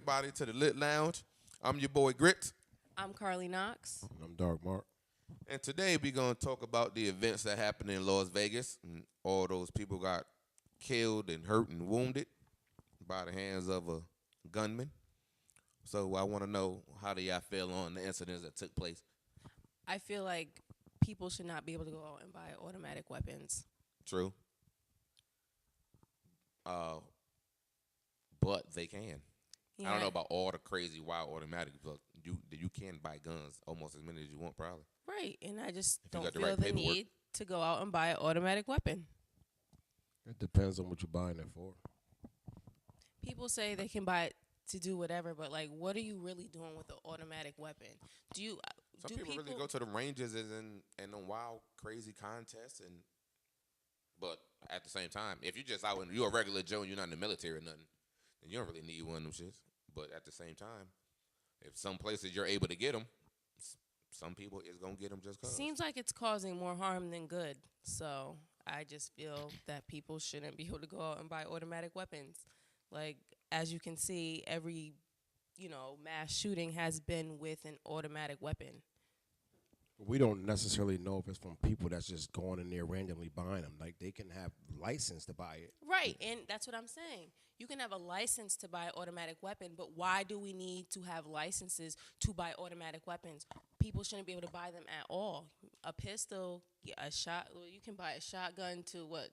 everybody to the Lit Lounge. I'm your boy Grits, I'm Carly Knox. I'm Dark Mark. and today we're gonna talk about the events that happened in Las Vegas. And all those people got killed and hurt and wounded by the hands of a gunman. So I want to know, how do y'all feel on the incidents that took place? I feel like people should not be able to go out and buy automatic weapons. True. But they can. I don't know about all the crazy wild automatics, but you can buy guns almost as many as you want, probably. Right, and I just If you don't got the feel right the paperwork. need to go out and buy an automatic weapon. It depends on what you're buying it for. People say they can buy it to do whatever, but like, what are you really doing with an automatic weapon? Do you? Some do people really go to the ranges and on wild, crazy contests, but at the same time, if you're just out and you're a regular Joe and you're not in the military or nothing, then you don't really need one of them shits. But at the same time, if some places you're able to get them, some people is gonna get them just cause. Seems like it's causing more harm than good. So I just feel that people shouldn't be able to go out and buy automatic weapons. Like, as you can see, every mass shooting has been with an automatic weapon. We don't necessarily know if it's from people that's just going in there randomly buying them. Like, they can have license to buy it. Right, and that's what I'm saying. You can have a license to buy an automatic weapon, but why do we need to have licenses to buy automatic weapons? People shouldn't be able to buy them at all. A pistol, a shot. Well, you can buy a shotgun to what?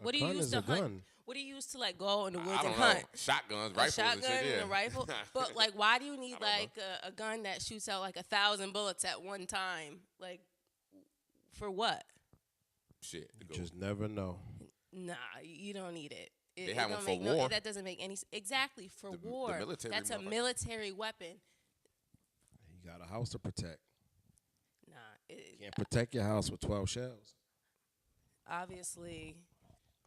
What do you gun use is to a hunt? gun. What do you use to like go in the woods I and don't know. hunt? Shotguns, A rifles, shotgun and shit. Yeah. and a rifle. But like, why do you need I don't like a gun that shoots out like 1,000 bullets at one time? Like, for what? Shit. To You go. just never know. Nah, you don't need it. They It have don't one for make war. That doesn't make any exactly for The war. military That's a motherfucker. military weapon. You got a house to protect. Nah, You can't protect your house with 12 shells. obviously,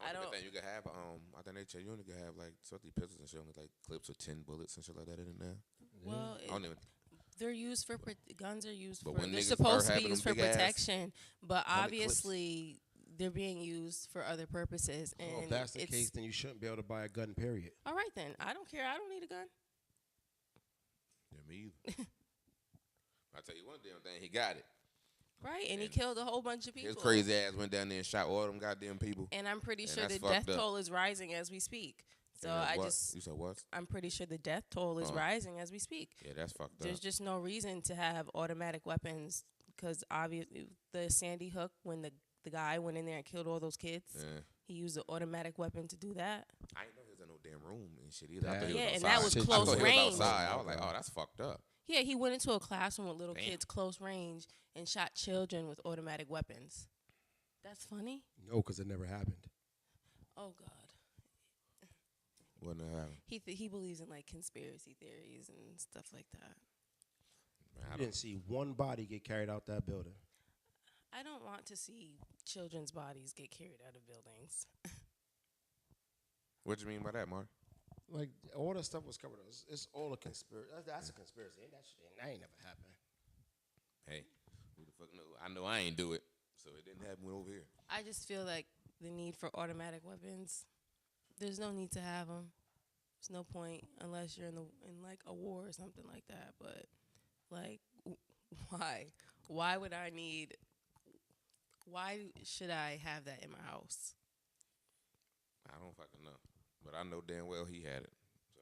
I don't. think you can have. I think they tell you only can have like 30 pistols and shit, only like clips with 10 bullets and shit like that in there. Well, I don't even. they're used for guns are used But for. when They're niggas supposed start to be having used them for big ass protection, but 100 clips. obviously they're being used for other purposes. And Well, if that's the it's, case, then you shouldn't be able to buy a gun, period. all right then. I don't care. I don't need a gun. Yeah, me either. I tell you one damn thing, he got it. Right, and he And killed a whole bunch of people. His crazy ass went down there and shot all them goddamn people. And I'm pretty And sure the that's death fucked up. toll is rising as we speak. So And that's I what? just, You said what? I'm pretty sure the death toll is rising as we speak. Yeah, that's fucked up. There's just no reason to have automatic weapons because obviously the Sandy Hook, when the guy went in there and killed all those kids, Yeah. he used an automatic weapon to do that. I didn't know he was in no damn room and shit either. I thought he Yeah, was and outside. that was I close I thought he range. was outside. I was like, oh, that's fucked up. Yeah, he went into a classroom with little Damn. kids close range and shot children with automatic weapons. That's funny. No, because it never happened. Oh God. Wouldn't have happened. He believes in like conspiracy theories and stuff like that. Man, I You don't- didn't see one body get carried out that building. I don't want to see children's bodies get carried out of buildings. What you mean by that, Mark? Like, all that stuff was covered up. It's all a conspiracy. That's a conspiracy. That ain't never happened. Hey, who the fuck know? I know I ain't do it, so it didn't happen over here. I just feel like the need for automatic weapons. There's no need to have them. There's no point unless you're in like a war or something like that. But like, why? Why would I need? Why should I have that in my house? I don't fucking know, but I know damn well he had it. So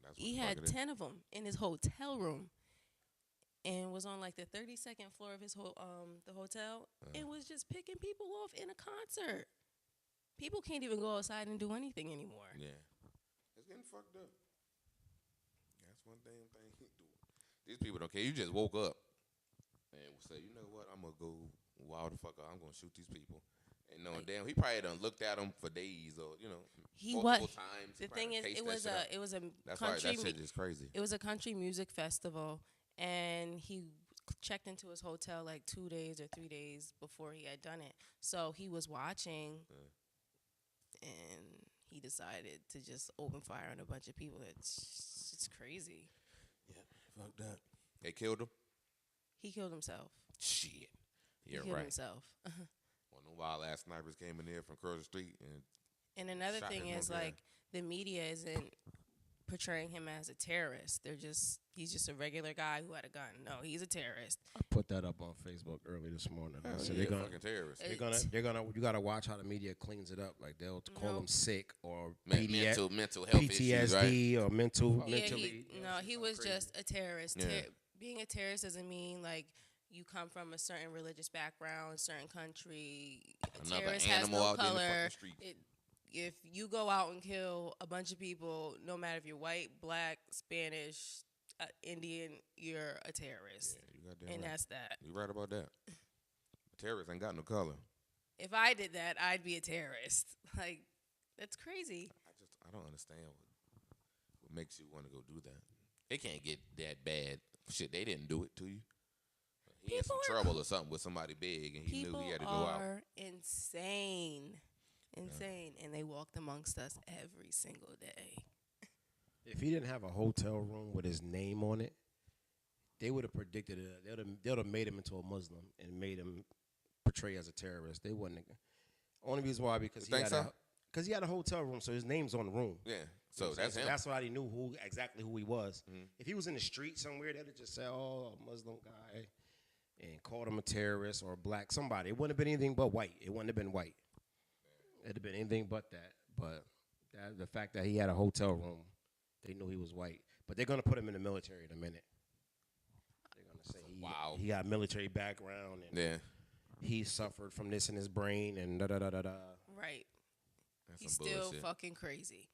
that's what He the fuck had it is. 10 of them in his hotel room, and was on like the 32nd floor of his the hotel, and was just picking people off in a concert. People can't even go outside and do anything anymore. Yeah, it's getting fucked up. That's one damn thing he do. These people don't care. You just woke up and say, you know what? I'm gonna go wild the fuck out. I'm gonna shoot these people. And knowing damn, he probably done looked at them for days or He multiple was. times. He The probably thing is, done it tasted was that shit a out. it was a That's why country. that shit is crazy. It was a country music festival, and he checked into his hotel like 2 days or 3 days before he had done it. So he was watching, and he decided to just open fire on a bunch of people. It's crazy. Yeah, fucked up. They killed him. He killed himself. Shit. You're he killed right. himself. One of them wild ass snipers came in there from across the street and And another Shot thing him is on there. like the media isn't portraying him as a terrorist. He's just a regular guy who had a gun. No, he's a terrorist. I put that up on Facebook early this morning. I said fucking terrorists. they're gonna. You gotta watch how the media cleans it up. Like they'll call him sick or mental health PTSD issues, right? or mentally. He was crazy. just a terrorist. Yeah. Being a terrorist doesn't mean like you come from a certain religious background, certain country. A Another terrorist has animal no out there in the color. fucking street. If you go out and kill a bunch of people, no matter if you're white, black, Spanish, Indian, you're a terrorist. Yeah, you goddamn And right. that's that. You right about that. Terrorists ain't got no color. If I did that, I'd be a terrorist. Like, that's crazy. I don't understand what makes you want to go do that. It can't get that bad. Shit, they didn't do it to you. He in some trouble or something with somebody big, and he knew he had to go out. People are insane. And they walked amongst us every single day. If he didn't have a hotel room with his name on it, they would have predicted it. They would have made him into a Muslim and made him portray as a terrorist. They wouldn't. Only reason why because he had a hotel room, so his name's on the room. Yeah, so that's him. That's why he knew exactly who he was. Mhm. If he was in the street somewhere, they'd have just said, "Oh, a Muslim guy," and called him a terrorist or a black somebody. It wouldn't have been anything but white. It wouldn't have been white. It'd have been anything but that. But the fact that he had a hotel room, they knew he was white. But they're gonna put him in the military in a minute. They're gonna say he got military background and Yeah, he suffered from this in his brain and da da da da da. Right. that's He's some still bullshit. fucking crazy.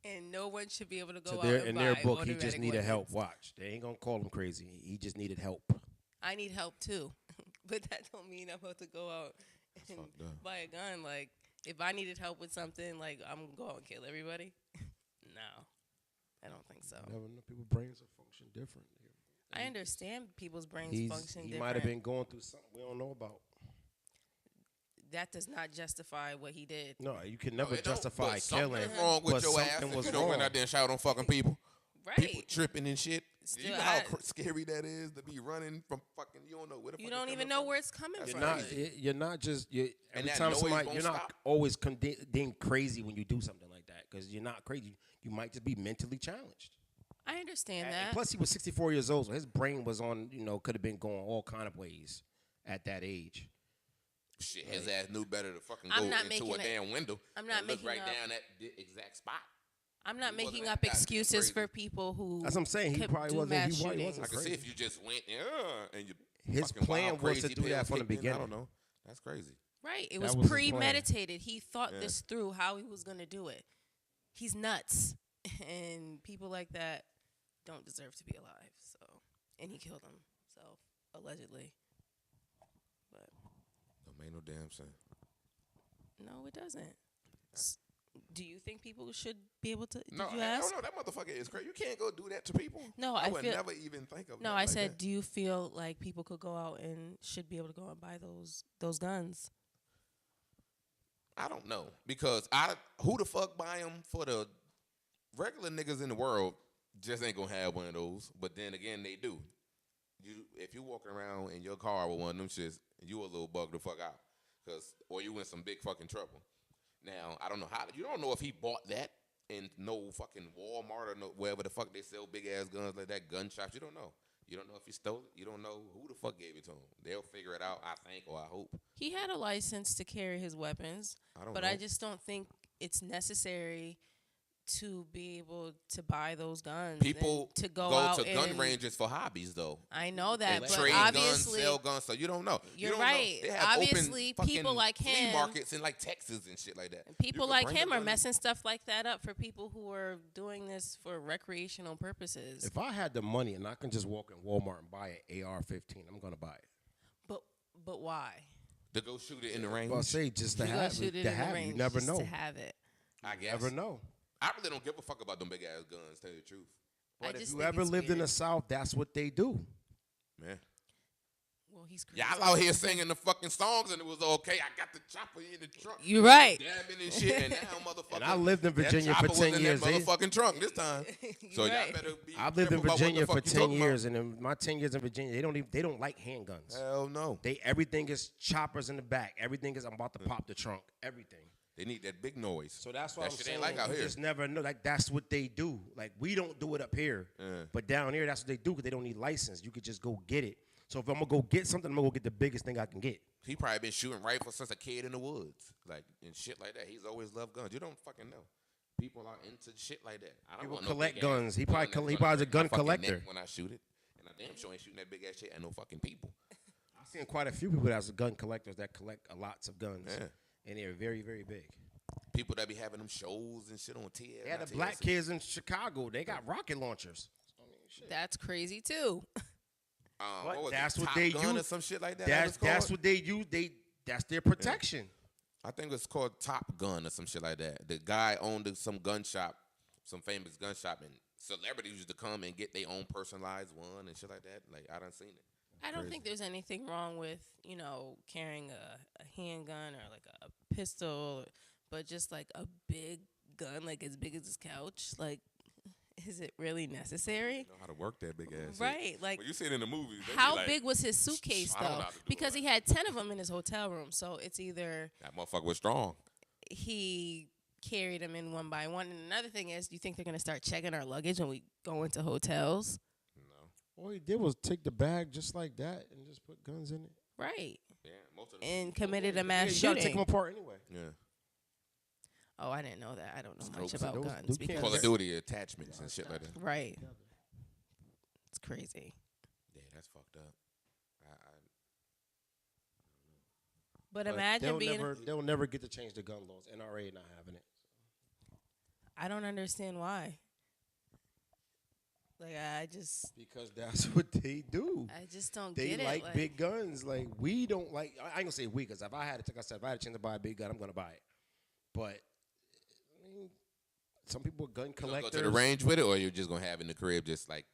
And no one should be able to go So out and in buy their book, he automatic just needed help. weapons. Watch, they ain't gonna call him crazy. He just needed help. I need help too. But that don't mean I'm about to go out and fucked up. buy a gun. Like, if I needed help with something, like, I'm going to go out and kill everybody. No, I don't think so. Never know. People's brains will function different. I understand people's brains function He different. might have been going through something we don't know about. That does not justify what he did. No, you can No, never it don't, justify but something killing. is wrong with but your ass. something If was you don't went wrong. out there and shout on fucking people. Right. People tripping and shit. Still, you know how I- scary that is to be running from fucking. You don't know where the You fuck don't it's even coming know from. where it's coming That's from. crazy. You're not just And every that time noise somebody. won't You're not stop. always deemed crazy when you do something like that because you're not crazy. You might just be mentally challenged. I understand And that. plus, he was 64 years old, so his brain was on. Could have been going all kind of ways at that age. Shit, his ass knew better to fucking I'm go not into making a it- damn window. I'm not and look making right up- down that exact spot. I'm not He wasn't making that up goddamn excuses for crazy. people who That's what I'm saying. He could probably do wasn't. mass He shootings. wasn't I can crazy. see if you just went, and you His fucking plan wild, was to crazy do that pills from the kicked in. I beginning. don't know. That's crazy. Right. It That was was his plan. premeditated. He thought Yeah. this through, how he was going to do it. He's nuts. And people like that don't deserve to be alive. So, and he killed himself, allegedly. But Don't make no damn sense. no, it doesn't. Do you think people should be able to? Did No, you I ask? don't know. That motherfucker is crazy. You can't go do that to people. No, I I would feel. never even think of. No, nothing I like said, that. do you feel like people could go out and should be able to go and buy those guns? I don't know because who the fuck buy them for the regular niggas in the world just ain't gonna have one of those. But then again, they do. If you walking around in your car with one of them shits, you a little bug the fuck out, or you in some big fucking trouble. Now I don't know how. You don't know if he bought that in no fucking Walmart or no wherever the fuck they sell big ass guns like that, gun shops. You don't know. You don't know if he stole it. You don't know who the fuck gave it to him. They'll figure it out, I think, or I hope. He had a license to carry his weapons, I don't but know. I just don't think it's necessary to be able to buy those guns. People and to go go out to gun and- ranges for hobbies, though. I know They that, but trade guns, obviously, sell guns, so you don't know. You You're don't right. Know. They have Obviously, open people fucking like flea him- markets in like Texas and shit like that. people You can like bring him the are gun- messing stuff like that up for people who are doing this for recreational purposes. If I had the money and I can just walk in Walmart and buy an AR-15, I'm gonna buy it. But why? to go shoot it in the range. Well, say just to You gonna have shoot it. it To in the have it. range You never just know. to have it. I You guess. never know. I really don't give a fuck about them big ass guns. Tell you the truth, I But if just you think ever it's lived in weird. the South, that's what they do. man. Well, he's crazy. Y'all out here singing the fucking songs and it was okay. I got the chopper in the trunk. You're right. Dabbing and shit, and now motherfucker. And I lived in Virginia that for chopper 10 was in years. That motherfucking trunk this time. So You're y'all right. better be. I've lived in careful about what the Virginia fuck for you 10 talking about. years, and in my 10 years in Virginia, they don't like handguns. Hell no. Everything is choppers in the back. Everything is I'm about to pop the trunk. Everything. They need that big noise. So that's That what I'm shit saying. ain't like out you here. just never know. Like that's what they do. Like we don't do it up here, but down here that's what they do because they don't need license. You could just go get it. So if I'm gonna go get something, I'm gonna go get the biggest thing I can get. He probably been shooting rifles since a kid in the woods, like and shit like that. He's always loved guns. You don't fucking know. People are into shit like that. I don't People want collect no big guns. ass He gun probably that's he gonna probably is a break gun my fucking collector. neck when I shoot it, and I damn sure ain't shooting that big ass shit at no fucking people. I've seen quite a few people that's gun collectors that collect lots of guns, Yeah. and they're very, very big. People that be having them shows and shit on TS. They had not the black TLC. kids in Chicago. They got rocket launchers. That's crazy too. But What was that's it, what Top they Gun or use. some shit like that. That's what it's called? what they use. That's their protection. I think it's called Top Gun or some shit like that. The guy owned some gun shop, some famous gun shop, and celebrities used to come and get their own personalized one and shit like that. Like I done seen it. I don't Crazy. think there's anything wrong with, carrying a handgun or like a pistol, but just like a big gun, like as big as this couch. Like, is it really necessary? You know how to work that big ass shit. Right. Like, When you see it in the movies, they be how like, big was his suitcase, I don't know though? how to do it Because right. he had 10 of them in his hotel room. So it's either that motherfucker was strong. he carried them in one by one. And another thing is, do you think they're going to start checking our luggage when we go into hotels? No. All he did was take the bag just like that and just put guns in it. Right. Yeah, most of them. And committed a Yeah, mass you gotta take shooting. them apart anyway. Yeah. Oh, I didn't know that. I don't know much Scopes. about Those- guns. those can't- Call of Because, Duty attachments and shit like that. right. It's crazy. Yeah, that's fucked up. But But imagine being. they'll never get to change the gun laws. NRA not having it. I don't understand why. Like, I just Because that's what they do. don't They get it. like big guns. Like we don't like. I ain't gonna say we, because if I had to, like I said, if I had a chance to buy a big gun, I'm gonna buy it. But I mean, some people are gun You gonna collectors. go to the range with it, or you just gonna have in the crib just like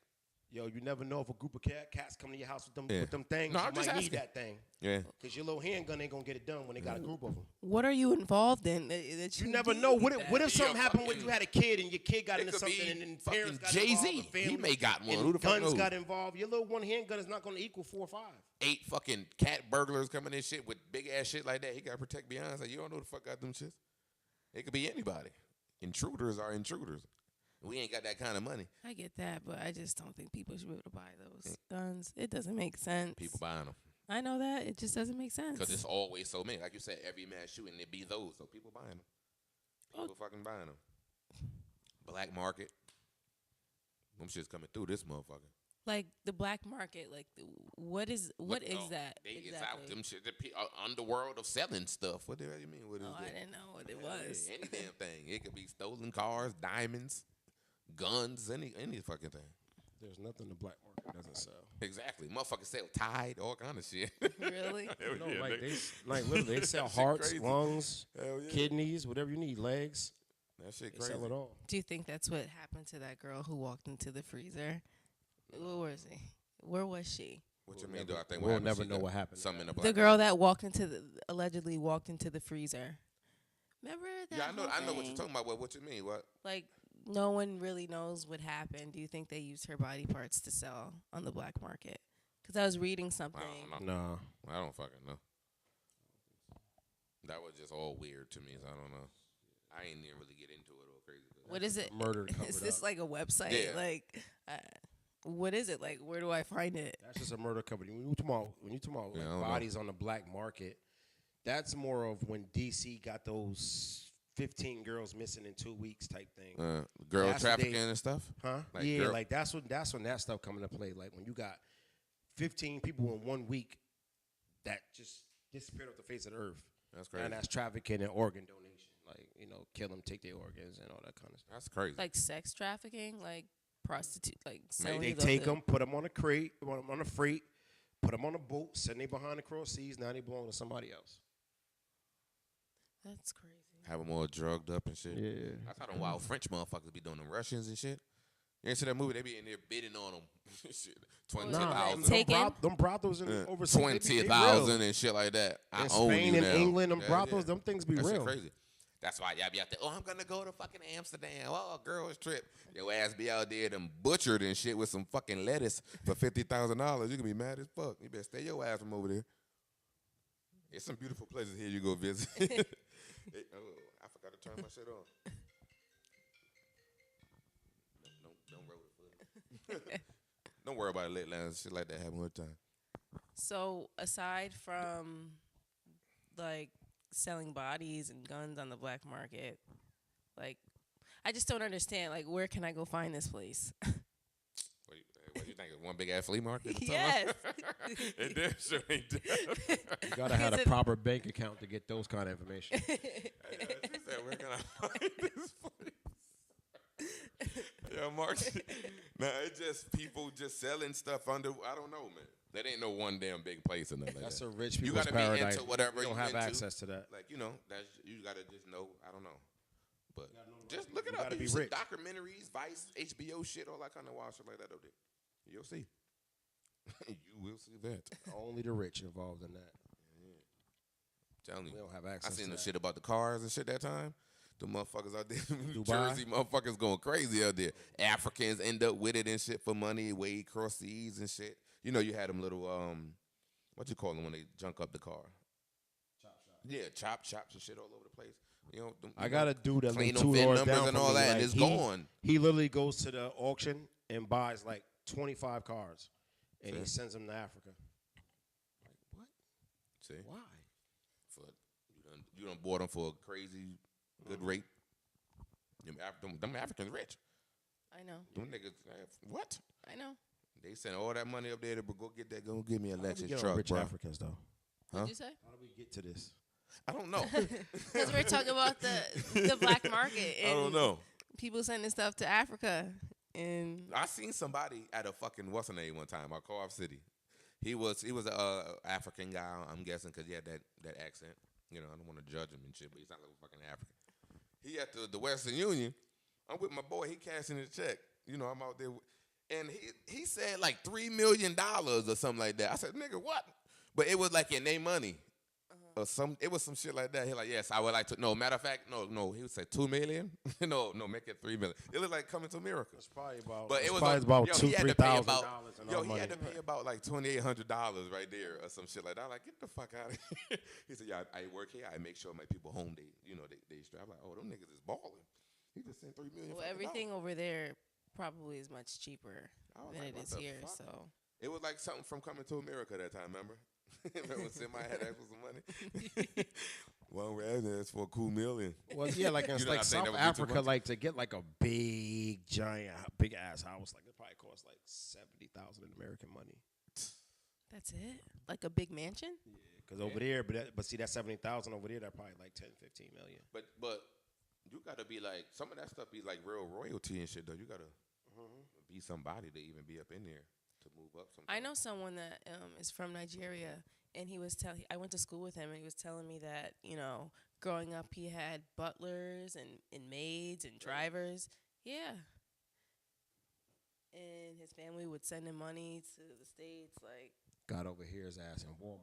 Yo, you never know if a group of cats come to your house with them Yeah. with them things. No, you I'm just might need asking. that thing. yeah. Because your little handgun ain't gonna get it done when they got a group of them. What are you involved in? That You never need know. What that? if something Be a happened when fucking- you had a kid and your kid got It into could something be and then fucking parents got Jay-Z. involved, the He family, may got one. and Who the fuck guns knows? got involved. Your little one handgun is not gonna equal 4 or 5. 8 fucking cat burglars coming in shit with big ass shit like that. He got to protect Beyonce. You don't know the fuck got them shits. It could be anybody. Intruders are intruders. We ain't got that kind of money. I get that, but I just don't think people should be able to buy those guns. It doesn't make sense. People buying them I know that. It just doesn't make sense. because it's always so many. Like you said, every mass shooting it be those. So people buying them. Oh. People fucking buying them. Black market. Them shit's coming through this motherfucker. Like the black market, like what is Look, oh, that? It's out them shit. The underworld of selling stuff. What the hell you mean? What is Oh, I that? didn't know what it Yeah, was. any damn thing. It could be stolen cars, diamonds, guns, any fucking thing. There's nothing the black market doesn't sell. Exactly. Motherfuckers sell Tide, all kind of shit. Really? Hell No, yeah, like nigga. like literally, they sell That shit hearts, crazy. lungs, Hell yeah. kidneys, whatever you need, legs. That shit They crazy. sell it all. Do you think that's what happened to that girl who walked into the freezer? Where was he? Where was she? What you We'll mean, never- though? I think we'll happened, never she know got what happened to Something in that. the The black girl that allegedly walked into the freezer. Remember that? Yeah, I know whole what you're thing? talking about. What you mean? What? Like, no one really knows what happened. Do you think they used her body parts to sell on the black market? Because I was reading something. I don't know. Nah. I don't fucking know. That was just all weird to me, so I don't know. I ain't even really get into it all crazy. What is it? Murder covered Is this up. like a website? Yeah. Like, what is it? Like, where do I find it? That's just a murder company. When you talking about Yeah, I like, don't know. bodies on the black market, that's more of when DC got those 15 girls missing in 2 weeks type thing. Girl That's what trafficking they- and stuff. Huh? Like yeah, girl- like that's when that stuff come into play. Like when you got 15 people in 1 week that just disappeared off the face of the earth. That's crazy. And that's trafficking and organ donation. Like, kill them, take their organs and all that kind of stuff. That's crazy. Like sex trafficking, like prostitute, like selling They you take them, put them on a crate, put them on a freight, put them on a boat, send them behind the cross seas. Now they belong to somebody else. That's crazy. Have them all drugged up and shit. Yeah. That's how them wild French motherfuckers be doing them Russians and shit. You ain't see that movie? They be in there bidding on them. shit. Nah, 20,000. Take- Them brothels in Yeah. overseas. they be- they real. 20,000 and shit like that. I In own Spain you and now. England, them Yeah, brothels, yeah. them things be That shit real. crazy. That's why y'all be out there. Oh, I'm gonna go to fucking Amsterdam. Oh, girls trip. Your ass be out there them butchered and shit with some fucking lettuce for $50,000. You can be mad as fuck. You better stay your ass from over there. There's some beautiful places here you go visit. I forgot to turn my shit on. Don't roll it for me. Don't worry about it. Lit lines, shit like that happen all the time. So aside from like selling bodies and guns on the black market, like I just don't understand. Like, where can I go find this place? What you think? It's one big ass flea market? Yes. It damn sure ain't done. You gotta have a proper bank account to get those kind of information. She said, where can I find this place? Yeah, Mark. Nah, it's just people just selling stuff under. I don't know, man. That ain't no one damn big place or nothing like That's that. a rich You people's gotta be paradise. into whatever you don't have into. access to that. Like, that's you gotta just know. I don't know, but just look it You up. gotta You be see rich. documentaries, Vice, HBO shit, all that kind of wild shit like that up there. You'll see. You will see that. Only the rich involved in that. Telling We you. don't have I access seen to the that. shit about the cars and shit that time. The motherfuckers out there, New Dubai? Jersey motherfuckers going crazy out there. Africans end up with it and shit for money, way across the seas and shit. You know, you had them little what you call them when they junk up the car? Chop shop. Yeah, chop shops and shit all over the place. I got a dude that clean lives them 2 VIN doors numbers down and from all me. that, and Like, it's gone. He literally goes to the auction and buys like 25 cars, and he See? sends them to Africa. Like, what? See, Why? for you done bought them for a crazy good rate. Them Africans rich. I know. Them niggas, what? I know. They send all that money up there to go get that. Go give me a How do we Lexus get on truck, rich bro. Africans though? Huh? What'd you say? How do we get to this? I don't know. Because we're talking about the black market. I And don't know. People sending stuff to Africa. And I seen somebody at a fucking what's her name one time, our Co-op City. He was a African guy, I'm guessing, because he had that accent. I don't want to judge him and shit, but he's not like a fucking African. He at the Western Union. I'm with my boy. He cashing his check. I'm out there, and he said like $3 million or something like that. I said, nigga, what? But it was like in their money. Or it was some shit like that. He like, yes, I would like to. No, matter of fact, no. He would say $2 million. no, make it $3 million. It looked like Coming to America. It's probably about. But it was probably about yo, $2,000-$3,000 in our he money. had to pay about like $2,800 right there or some shit like that. I'm like, get the fuck out of here. He said, yeah, I work here. I make sure my people home. They strap. I'm like, oh, them niggas is balling. He just sent $3 million. well, everything over there probably is much cheaper than like, it what is the here. fuck? So It was like something from Coming to America that time. Remember? Remember when Semi had asked for some money? Well, we're asking us for a cool million. Well, yeah, like in You know, I like think that South would be too Africa, much. like to get like a big ass house, like it probably costs like $70,000 in American money. that's it? Like a big mansion? Because over there, but see that $70,000 over there, that probably like 10-15 million. But you gotta be like, some of that stuff be like real royalty and shit though. You gotta be somebody to even be up in there to move up. I know someone that is from Nigeria, and he was I went to school with him, and he was telling me that growing up he had butlers and maids and drivers. Yeah. And his family would send him money to the States, like. Got over here his ass in Walmart.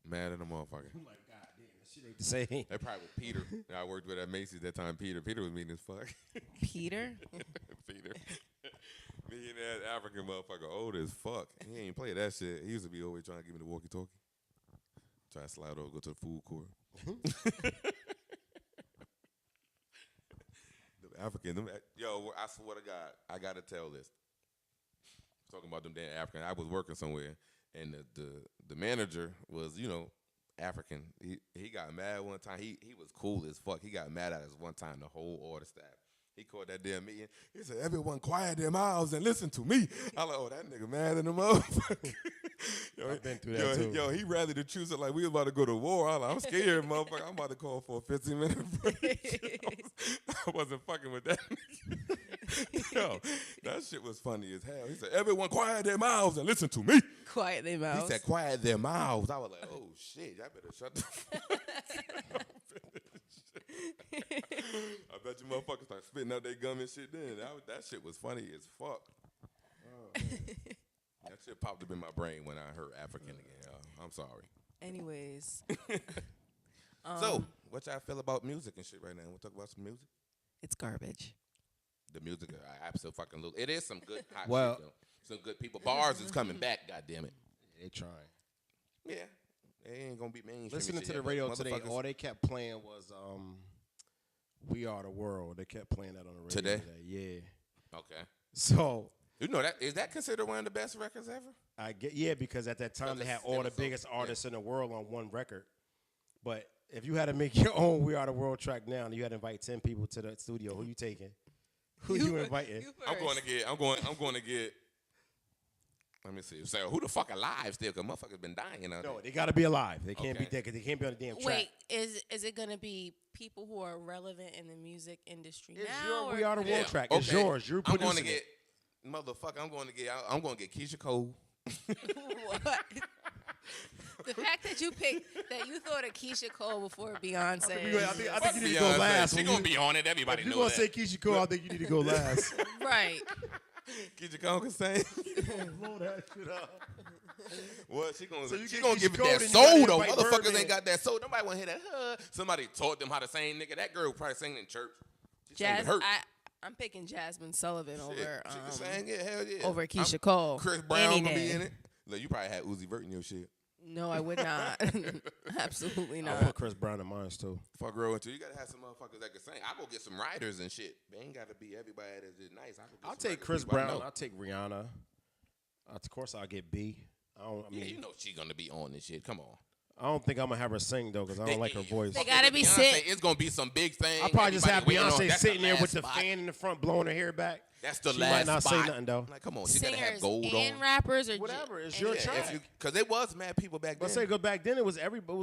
Mad at the motherfucker. I'm like, God damn, this shit ain't the same. That probably was Peter. I worked with at Macy's that time. Peter was mean as fuck. Peter? Peter. Me and that African motherfucker old as fuck. He ain't play that shit. He used to be always trying to give me the walkie-talkie. Try to slide over, go to the food court. The African, yo, I swear to God, I gotta tell this. Talking about them damn African. I was working somewhere, and the manager was, African. He got mad one time. He was cool as fuck. He got mad at us one time, the whole order staff. He called that damn meeting. He said, everyone quiet their mouths and listen to me. I'm like, oh, that nigga mad in the motherfucker. I've been through that too. Yo, he rather to choose it like we was about to go to war. I'm like, I'm scared, motherfucker. I'm about to call for a 15-minute break. I wasn't fucking with that nigga. Yo, that shit was funny as hell. He said, everyone quiet their mouths and listen to me. Quiet their mouths. He said, quiet their mouths. I was like, oh, shit, y'all better shut the fuck up. I bet you motherfuckers start spitting out their gum and shit then. That shit was funny as fuck. That shit popped up in my brain when I heard African again, y'all. I'm sorry. Anyways. So, what y'all feel about music and shit right now? We'll talk about some music. It's garbage. The music, I absolutely. It is some good hot Well- shit, though. Some good people. Bars is coming back, goddammit. They trying. Yeah. They ain't gonna be mainstream. Listening shit to the yet, but radio today, motherfuckers- all they kept playing was "We Are the World." They kept playing that on the radio Today? Yeah. Okay. So You know that is that considered one of the best records ever? I get because at that time they had all the biggest artists in the world on one record. But if you had to make your own "We Are the World" track now, and you had to invite 10 people to the studio, who you taking? Who you inviting? I'm going to get. Let me see. So who the fuck alive still? Cause motherfuckers been dying out No, there. they gotta be alive. They can't be Okay. dead because they can't be on the damn track. Wait, is it gonna be people who are relevant in the music industry It's now? your "We Are the World" Yeah, track. It's okay. yours. You're I'm producing going to it. get motherfucker. I'm going to get Keisha Cole. What? The fact that you picked that you thought of Keisha Cole before Beyonce. I think you need to Beyonce. go last. She When gonna you- be on it. Everybody If you're know gonna that. say Keisha Cole, I think you need to go last. Right. Keisha Cole can sing. Blow that shit up. What she gonna? So you she get gonna Keisha give it Cole, that then you soul gotta though. invite Motherfuckers Birdman. ain't got that soul. Nobody wanna hear that. Somebody taught them how to sing, nigga. That girl probably singing in church. She sang with Jazz, her. I'm picking Jasmine Sullivan Shit, over she can sing it. Hell yeah. over Keisha I'm- Cole. Chris Brown any gonna be day. in it. Look, you probably had Uzi Vert in your shit. No, I would not. Absolutely I not. put Chris Brown in mine too. Fuck girl too. You gotta have some motherfuckers that can sing. I go get some writers and shit. They ain't gotta be everybody that's just nice. I'll some take regular Chris people I Brown. know. I'll take Rihanna. Of course, I'll get B. I Yeah, mean, you know she gonna be on this shit. Come on. I don't think I'm gonna have her sing though because I don't like her voice. They gotta be Beyonce, sit- It's gonna be some big thing. I'll probably just have Everybody waiting on- Beyonce that's sitting there last with the spot. fan in the front blowing her hair back. That's the She last might not say spot. nothing though. Like, come on, she gotta have Singers gold and on. rappers or Whatever, it's and- your Yeah, track. because it was mad people back But then. say, because back then it was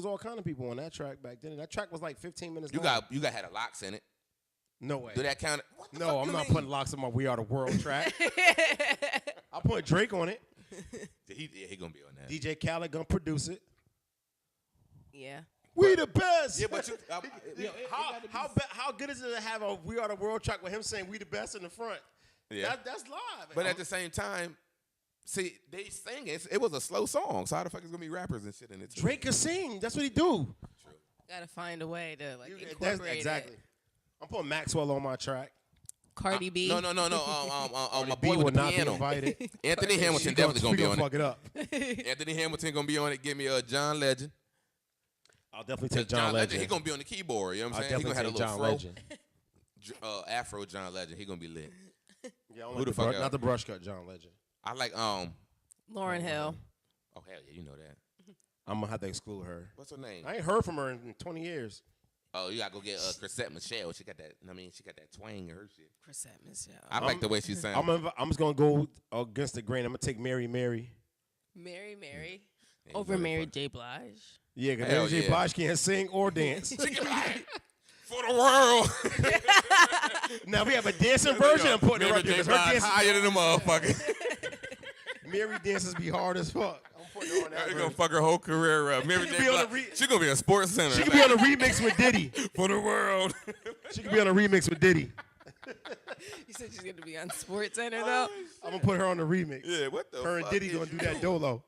all kind of people on that track back then. That track was like 15 minutes you long. got had a locks in it. No way. Do that count? What the No, fuck I'm you not mean? putting locks on my "We Are the World" track. I'll put Drake on it. He gonna be on that. DJ Khaled gonna produce it. Yeah. We the best. Yeah, but you. How good is it to have a "We Are the World" track with him saying "We the best" in the front? Yeah. That's live. But at the same time, see, they sing it. It was a slow song, so how the fuck is gonna be rappers and shit in it? Too? Drake can sing. That's what he do. True. Gotta find a way to like That's incorporate exactly. it. I'm putting Maxwell on my track. Cardi B. No. My B boy will with the not be piano. invited. Anthony Hamilton She definitely gonna be we on fuck it. it up. Anthony Hamilton gonna be on it. Give me a John Legend. I'll definitely take John Legend. He gonna be on the keyboard. You know what I'll I'm saying? He definitely gonna have a take little John fro. Legend. Afro John Legend. He gonna be lit. Yeah, I don't Who like the fuck not else? the brush cut John Legend. I like Lauren Hill. Oh hell yeah, you know that. I'm gonna have to exclude her. What's her name? I ain't heard from her in 20 years. Oh, you gotta go get Chrisette Michelle. She got that. I mean, she got that twang in her shit. Chrisette Michelle. I like the way she sounds. I'm just gonna go against the grain. I'm gonna take Mary. Mary Yeah, you over know that Mary fuck. J. Blige. Yeah, because Hell Mary J. yeah. Blige can't sing or dance. She can be like, for the world. Now we have a dancing version. I'm putting her Mary up there J. 'cause her Blige dances, higher than the motherfucker. Mary dances be hard as fuck. I'm putting her on that. They're gonna version. fuck her whole career up. Mary She J. could be on the Blige, re- she gonna be a sports center. She could be on a remix with Diddy. for the world. She could be on a remix with Diddy. You said she's gonna be on Sports Center though. I'm gonna put her on the remix. Yeah, what the Her and fuck Diddy is gonna do you that dolo.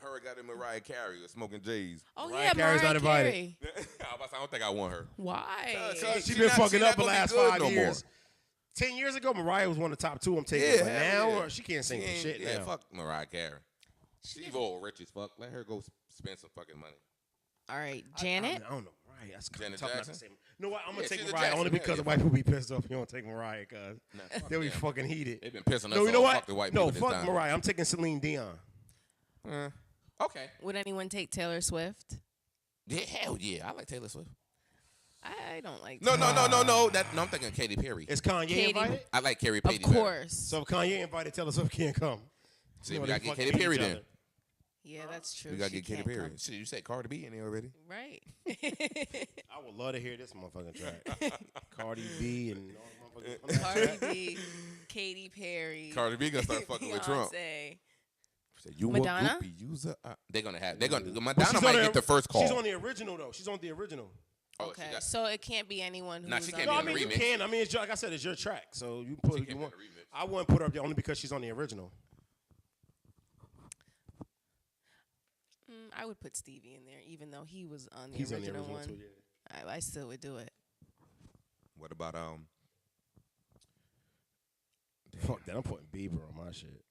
Her got in Mariah Carey with Smoking J's. Oh Mariah yeah, Carey's Mariah not invited. Carey. I don't think I want her. Why? She been fucking up the gonna be last good 5 no more. years. 10 years ago, Mariah was one of the top 2 I'm taking. Yeah, but hell now yeah. she can't sing for ain't- shit yeah, now. fuck Mariah Carey. She's old, rich as fuck. Let her go spend some fucking money. All right, I Janet. don't know. Mariah, that's Janet tough not to Jackson? say. You know what? I'm gonna Yeah, take she's a Mariah Jackson. only Yeah, because yeah, the white people be pissed off if you don't take Mariah, cuz Nah, they'll be them. fucking heated. They've been pissing us No, you know off. what? Fuck the white No, people this fuck time. Mariah. I'm taking Celine Dion. Okay. Would anyone take Taylor Swift? Yeah, hell yeah. I like Taylor Swift. I don't like. No. Taylor. No, I'm thinking Katy Perry. Is Kanye Katy- invited? I like Katy Of Perry. better. course. So if Kanye invited, Taylor Swift can't come. See, You know, we they gotta get fucking Katy hate Perry each then. other. Yeah, that's true. We gotta She get Katy can't Perry. come. Shit, you said Cardi B in there already. Right. I would love to hear this motherfucking track. Cardi B and all the motherfuckers. Cardi B, Katy Perry, Cardi B gonna start fucking with Trump. Beyonce. Say, you Madonna? a groupie user? They're gonna But Madonna she's might on get the first call. She's on the original though. She's on the original. Oh, Okay, she got, so it can't be anyone who's Nah, she on can't No, be I on the mean you remix. can. I mean, it's like I said, it's your track, so you put She if you can't be want. on the remix. I wouldn't put her up there only because she's on the original. I would put Stevie in there, even though he was on the He's on the original original one. too. Yeah. I still would do it. What about Fuck that. I'm putting Bieber on my shit.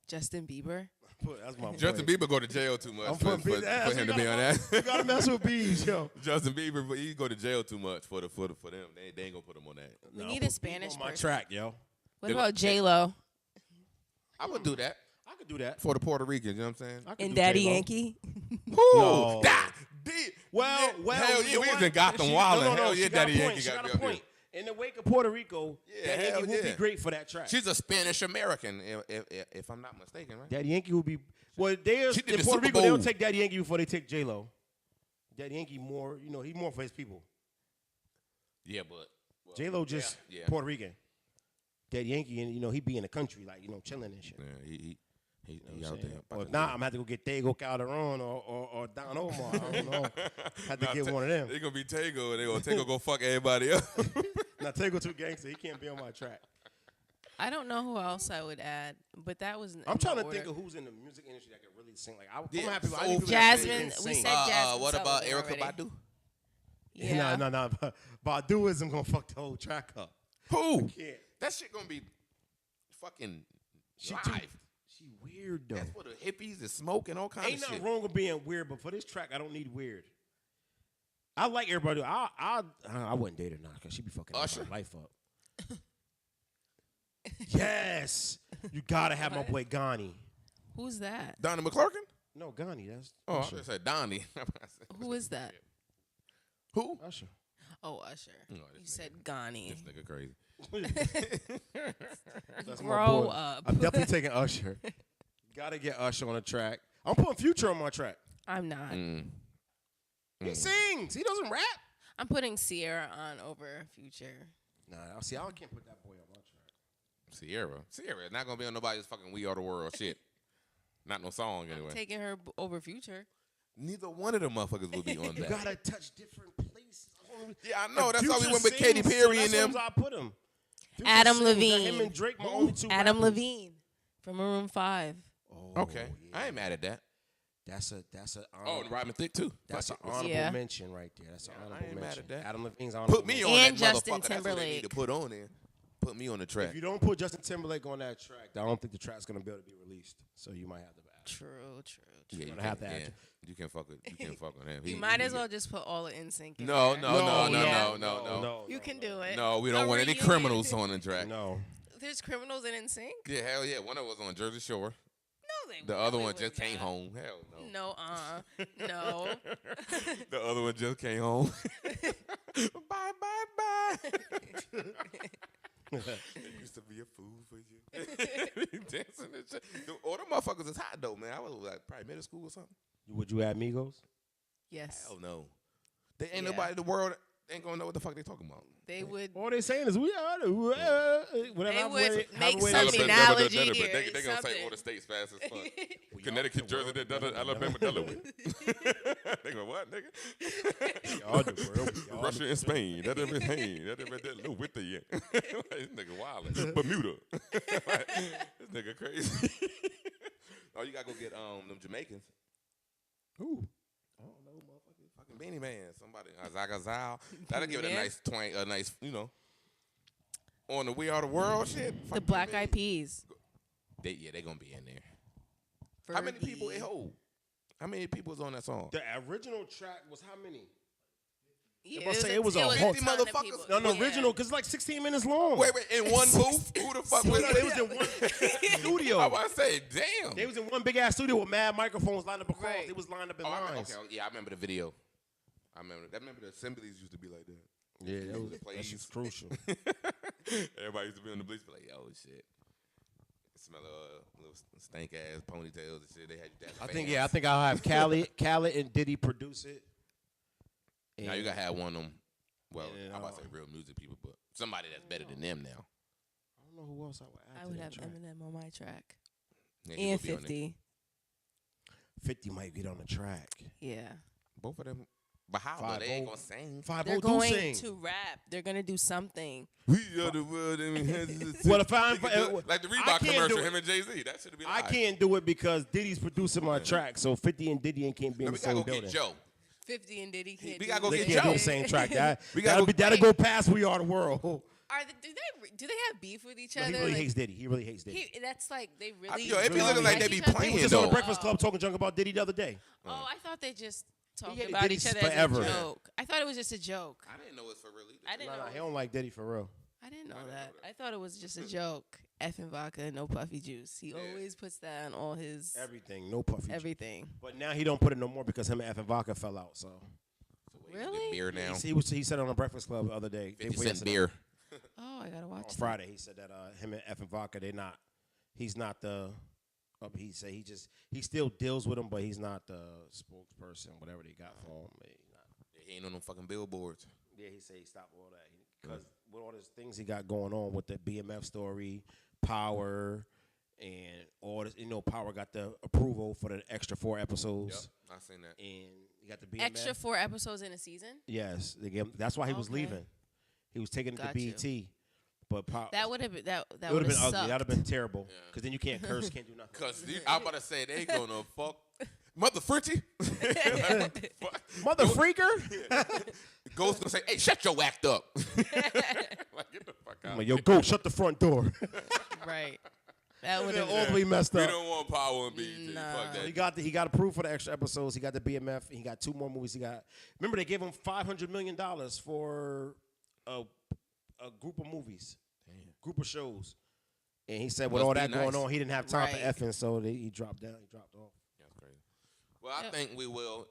Justin Bieber. I'm That's my boy. Justin Bieber go to jail too much I'm for putting Bees. him to be on that. You gotta mess with Bees, yo. Justin Bieber, he go to jail too much for them. They ain't gonna put him on that. We No, need put a Bees Spanish on my person. track, yo. What They- about J Lo I would do that I could do that. for the Puerto Ricans. You know what I'm saying? I could and do Daddy J-Lo. Yankee? Who? No. Well, hell yeah, you we know was in what? Gotham She- Wildin'. no, Hell she yeah, got a Daddy point. Yankee She got got to a be up point. In the wake of Puerto Rico, Yeah, Daddy hell Yankee would be yeah. great for that track. She's a Spanish American, if I'm not mistaken, right? Daddy Yankee would be. Well, they She did in the Puerto Super Rico, they'll Bowl. take Daddy Yankee before they take J Lo. Daddy Yankee more, he's more for his people. Yeah, but well, J Lo just yeah. Puerto Rican. Daddy Yankee, and he be in the country like chilling and shit. Yeah, he You know out what I'm there. saying? about Or to if not, do- I'm gonna have to go get Tego Calderon or Don Omar. I don't know. Have to Nah, get one of them. They gonna be Tego, and they gonna Tego go fuck everybody up. Now Tego too gangster. He can't be on my track. I don't know who else I would add, but that was. I'm trying to think of who's in the music industry that can really sing. Like I'm Yeah, happy. so I need people that Jasmine. can We sing. said Jasmine. what about Sullivan Erica already. Badu? Yeah. No. Baduism gonna fuck the whole track up. Who? Can't. That shit gonna be fucking She live. too- She weird though. That's for the hippies and smoke and all kinds Ain't of nothing shit. wrong with being weird, but for this track, I don't need weird. I like everybody. I wouldn't date her now because she be fucking Usher? my life up. Yes, you gotta have my boy Ghani. Who's that? Donnie McClurkin? No, Ghani. That's Oh, I Usher. just said Donnie. Who is that? Who? Usher. Oh, Usher. No, You this said Ghani. This nigga crazy. That's my Grow boy. up. I'm definitely taking Usher. Gotta get Usher on the track. I'm putting Future on my track. I'm not. He sings. He doesn't rap. I'm putting Sierra on over Future. Nah, see, I can't put that boy on my track. Sierra is not gonna be on nobody's fucking We Are the World shit. Not no song anyway. Taking her over Future. Neither one of them motherfuckers will be on You that. gotta touch different places. Yeah, I know. If That's why we Future went with Katy sings, Perry so and that's them. where I put him. Future Adam sings, Levine. Him and Drake, my only two. Adam rappers. Levine from Maroon 5. Oh, Okay, I ain't mad at that. That's a Oh, and Robin Thicke too. that's an Fuck it. honorable Yeah. mention right there. That's an I honorable ain't mad mention. at that. Adam Levine's honorable Put me mention. on And that Justin motherfucker. That's what they need to Timberlake. put on there. Put me on the track. If you don't put Justin Timberlake on that track, I don't think the track's gonna be able to be released. So you might have to add. True. Yeah, you gonna have can't- to add yeah. You can't fuck with. You can't fuck with him. You might as well just put all the NSYNC in No, there. no. You can do it. No, we don't A want any reunion. criminals on the track. No. There's criminals in NSYNC? Yeah, hell yeah. One of us on Jersey Shore. No, they The wouldn't. other We one would just came not. home. Hell no. No, no. The other one just came home. Bye, bye, bye. It used to be a fool for you. Dancing and shit. All them motherfuckers is hot though, man. I was like probably middle school or something. Would you add Migos? Yes. Hell no. They ain't Yeah. nobody in the world ain't gonna know what the fuck they talking about. They would. All they saying is we are the whatever. They however would way- make however way some they say it. analogy They here, gonna say something. all the states fast as fuck. We Connecticut, are the Jersey, world. Alabama, Delaware. They go what, nigga? We are the world. We are Russia and Spain. That everything. That little with the yeah. This nigga wild. Bermuda. This nigga crazy. Oh, you gotta go get them Jamaicans. Who? I don't know, motherfucking fucking Beanie Man. Somebody Zagazal. That'll give it a Man. nice twang, a nice, on the We Are the World shit. The Fuck Black you, Eyed Peas. they gonna be in there. How many people it hold? How many people is on that song? The original track was how many? Yeah, I'ma say it was a ton whole- of motherfuckers. people. No, the Yeah. original, because it's like 16 minutes long. Wait, in one booth? Who the fuck was No, they was in one studio. I was to say, damn. They was in one big ass studio with mad microphones lined up across. Right. They was lined up in Oh, lines. okay, yeah, I remember the video. I remember the assemblies used to be like that. Yeah, that was Plays. that's just crucial. Everybody used to be on the bleachers like, yo, shit. Smell little stank ass ponytails and shit. They had you I think I'll have Khaled and Diddy produce it. Now you gotta have one of them. Well, And, I'm about to say real music people, but somebody that's better than them now. I don't know who else I would add. I to would that have track. Eminem on my track. Yeah, he And would be on there. 50. 50 might get on the track. Yeah. Both of them. But how? Five Though? They ain't oh. gonna sing. 5 They're do going sing. to rap. They're going to do something. We are the world. Well, if I'm like the I Reebok can't do commercial, it. him and Jay-Z. That should be. I live. can't do it because Diddy's producing my track, so 50 and Diddy can't be No, in we the gotta same go building. get Joe. 50 and Diddy can't We do gotta go They get can't do Joe. the same track. That, We gotta that'll go- go past We Are the World. Do they have beef with each No, other? he really Like, hates Diddy. He really hates Diddy. That's like they really. Yo, it be don't looking like like they be each other? playing, He was just on the though. Breakfast Club talking junk about Diddy the other day. Oh, I thought they just talked hated about Diddy each other forever. as a joke. I thought it was just a joke. I didn't know it was for real either. I didn't know. He don't like Diddy for real. I didn't know that. I thought it was just a joke. Effing vodka, no puffy juice. He always puts that on all his Everything, no puffy. everything. But now he don't put it no more because him and Effing Vodka fell out. So Really? Beer now. he said on the Breakfast Club the other day. 50 cent beer. Oh, I gotta watch On that. Friday, he said that him and Effing Vodka, he's not the. He said he still deals with him, but he's not the spokesperson. Whatever they got for him, he's not. He ain't on them fucking billboards. Yeah, he said he stopped all that because with all these things he got going on with the BMF story, Power, and all this. Power got the approval for the extra 4 episodes. Yep, I seen that. And he got the BMF. Extra 4 episodes in a season. Yes, they gave him, that's why he was Okay. leaving. He was taking it Got to you. BET, but That would have been that it would have been sucked. ugly. That'd have been terrible. Yeah. Because then you can't curse, can't do nothing. Cause I'm about to say they gonna fuck Mother Frenchie. Mother freaker. Ghost gonna say, "Hey, shut your act up." Like, get the fuck out. I'm like, yo, go shut the front door. Right. That would They're have. all the way messed We up. don't want power in BET. Nah. Fuck that. He got approved for the extra episodes. He got the BMF. He got 2 more movies. Remember they gave him $500 million for a group of movies, group of shows, and he said with Must all be that going nice. on, he didn't have time Right. for effing, so he dropped down. He dropped off. That's crazy. Well, I Yep. think we will,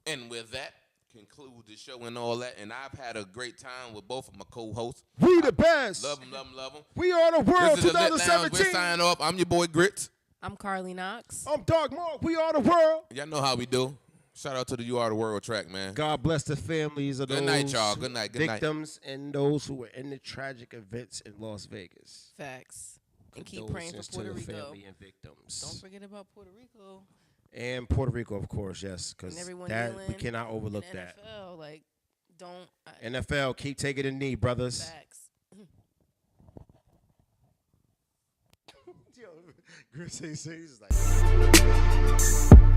and with that, conclude the show and all that. And I've had a great time with both of my co-hosts. We the best. Love them, love them, love them. We are the world. This is the Lit Lounge. We're 2017. signing off. I'm your boy Grits. I'm Carly Knox. I'm Doug Mark. We are the world. Y'all know how we do. Shout out to the You Are the World track, man. God bless the families of Good those night, y'all. Good night. Good night. victims and those who were in the tragic events in Las Vegas. Facts. And keep praying for Condolences to Puerto the Rico. family and victims. Don't forget about Puerto Rico. And Puerto Rico, of course, yes, because And everyone that we kneeling. cannot overlook And that. NFL, like, don't. NFL, keep taking a knee, brothers. Facts. Chris, he's like.